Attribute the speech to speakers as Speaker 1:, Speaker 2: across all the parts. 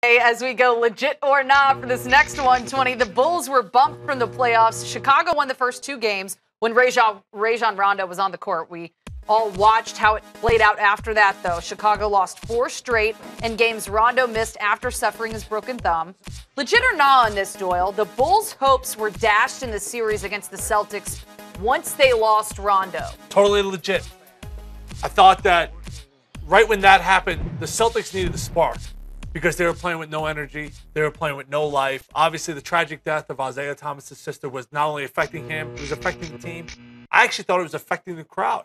Speaker 1: As we go legit or not for this next 120, the Bulls were bumped from the playoffs. Chicago won the first two games when Rajon Rondo was on the court. We all watched how it played out after that, though. Chicago lost 4 straight in games Rondo missed after suffering his broken thumb. Legit or not on this, Doyle, the Bulls' hopes were dashed in the series against the Celtics once they lost Rondo.
Speaker 2: Totally legit. I thought that right when that happened, the Celtics needed the spark because they were playing with no energy. They were playing with no life. Obviously, the tragic death of Isaiah Thomas's sister was not only affecting him, it was affecting the team. I actually thought it was affecting the crowd.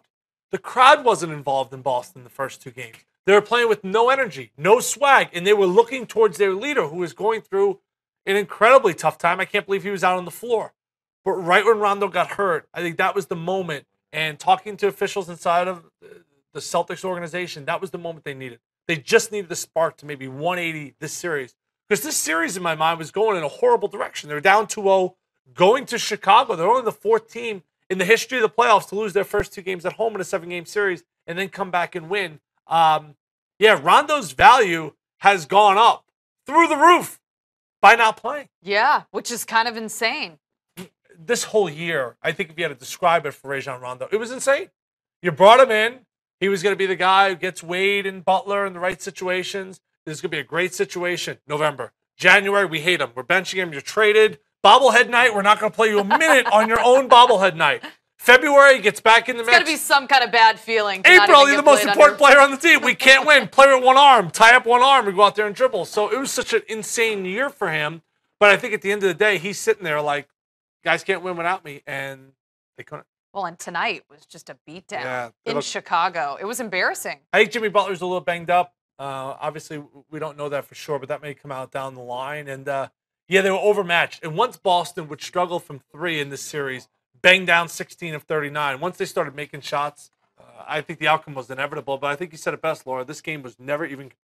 Speaker 2: The crowd wasn't involved in Boston the first 2 games. They were playing with no energy, no swag, and they were looking towards their leader who was going through an incredibly tough time. I can't believe he was out on the floor. But right when Rondo got hurt, I think that was the moment. And talking to officials inside of the Celtics organization, that was the moment they needed. They just needed the spark to maybe 180 this series. Because this series, in my mind, was going in a horrible direction. They were down 2-0, going to Chicago. They're only the 4th team in the history of the playoffs to lose their first 2 games at home in a 7-game series and then come back and win. Rondo's value has gone up through the roof by not playing.
Speaker 1: Yeah, which is kind of insane.
Speaker 2: This whole year, I think if you had to describe it for Rajon Rondo, it was insane. You brought him in. He was going to be the guy who gets Wade and Butler in the right situations. This is going to be a great situation. November. January, we hate him. We're benching him. You're traded. Bobblehead night, we're not going to play you a minute on your own bobblehead night. February, gets back in the mix.
Speaker 1: It's got to be some kind of bad feeling.
Speaker 2: April, you're the most important player on the team. We can't win. Play with one arm. Tie up one arm. We go out there and dribble. So it was such an insane year for him. But I think at the end of the day, he's sitting there like, guys can't win without me. And they couldn't.
Speaker 1: Well, and tonight was just a beatdown in Chicago. It was embarrassing.
Speaker 2: I think Jimmy Butler's a little banged up. Obviously, we don't know that for sure, but that may come out down the line. And, they were overmatched. And once Boston would struggle from 3 in this series, bang down 16 of 39, once they started making shots, I think the outcome was inevitable. But I think you said it best, Laura. This game was never even